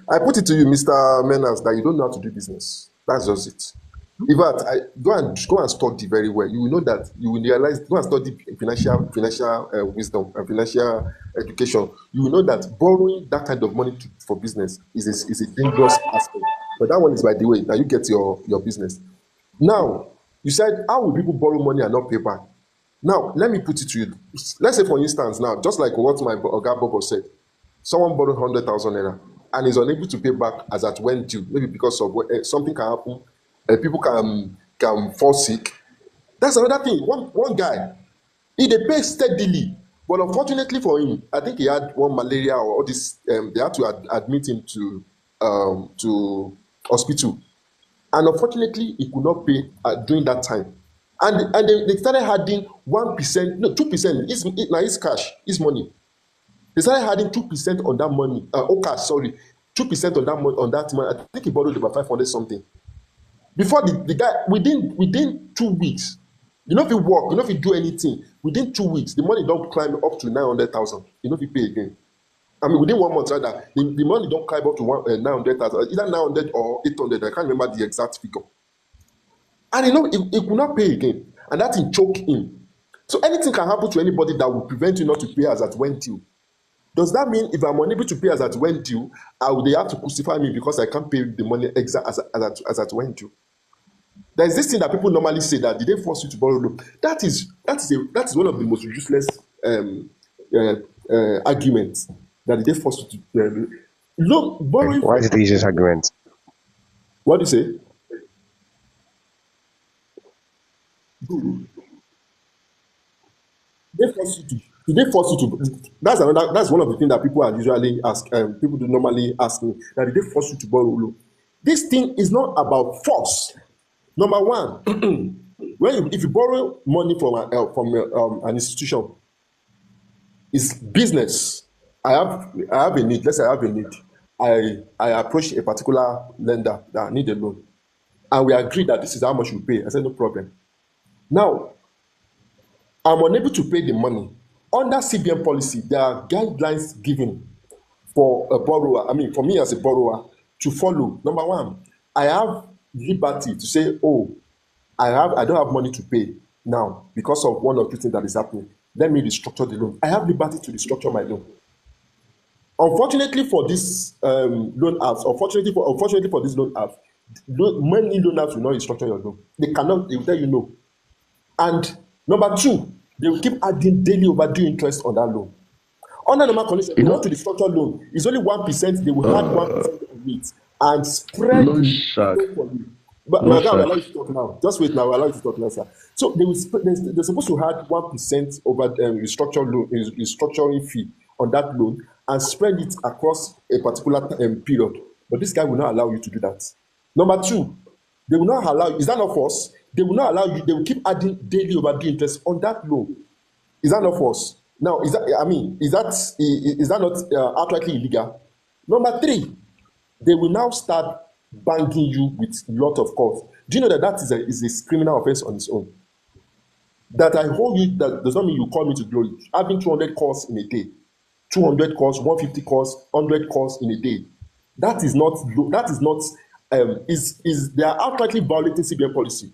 I put it to you, Mr. Menas, that you don't know how to do business. That's just it. In fact, go and study very well. You will know that you will realize. Go and study financial wisdom and financial education. You will know that borrowing that kind of money for business is a dangerous aspect. But that one is by the way. Now you get your business. Now you said, how will people borrow money and not pay back? Now let me put it to you. Let's say, for instance, now just like what my Oga Bobo said, someone borrowed 100,000 naira and is unable to pay back as at when due, maybe because of something can happen, people can fall sick. That's another thing. One guy, he dey pay steadily, but unfortunately for him, I think he had one malaria or all this. They had to admit him to hospital, and unfortunately he could not pay during that time. And they started adding 1%, no 2%. Now it's cash, it's money. They started adding 2% on that money. Cash, sorry, 2% on that money. I think he borrowed about 500 something. Before the guy, within 2 weeks, you know, if you work, you know, if you do anything, within 2 weeks, the money don't climb up to 900,000. You know, if you pay again. I mean, within 1 month, rather, the money don't climb up to 900,000, either 900 or 800. I can't remember the exact figure. And you know, he could not pay again, and that thing choke him. So anything can happen to anybody that will prevent you not to pay as at when due. Does that mean if I'm unable to pay as at when due, they have to crucify me because I can't pay the money exact as at when due? There is this thing that people normally say, that did they force you to borrow loan? That is one of the most useless arguments. That did they force you to loan borrowing? Why is it the easiest argument? What do you say? They force you to. Did they force you to? That's one of the things that people are usually ask. People do normally ask me that did they force you to borrow loan? This thing is not about force. Number one, if you borrow money from an institution, it's business. I have a need. Let's say I have a need. I approach a particular lender that I need a loan, and we agree that this is how much you pay. I said no problem. Now I'm unable to pay the money. Under CBN policy, there are guidelines given for a borrower. I mean, for me as a borrower to follow. Number one, I have liberty to say, oh, I don't have money to pay now because of one or two things that is happening. Let me restructure the loan. I have liberty to restructure my loan. Unfortunately for this loan apps, unfortunately for this loan apps, many loan apps will not restructure your loan. They cannot. They will tell you no. And number two, they will keep adding daily overdue interest on that loan. Under normal conditions, if you want to restructure loan, it's only 1%. They will add 1% of it and spread Loan the shark. for you. But Loan my God, I shark. allow you to talk now. Just wait now. I allow you to talk now, sir. So they're supposed to add 1% over restructuring fee on that loan and spread it across a particular period. But this guy will not allow you to do that. Number two, they will not allow you. Is that not force? They will not allow you. They will keep adding daily overdue interest on that loan. Is that not force? Now, is that not outrightly illegal? Number three, they will now start banging you with a lot of calls. Do you know that is a criminal offense on its own? That I hold you, that does not mean you call me to glory. Having 200 calls in a day, 200 calls, 150 calls, 100 calls in a day. They are outrightly violating CBN policy.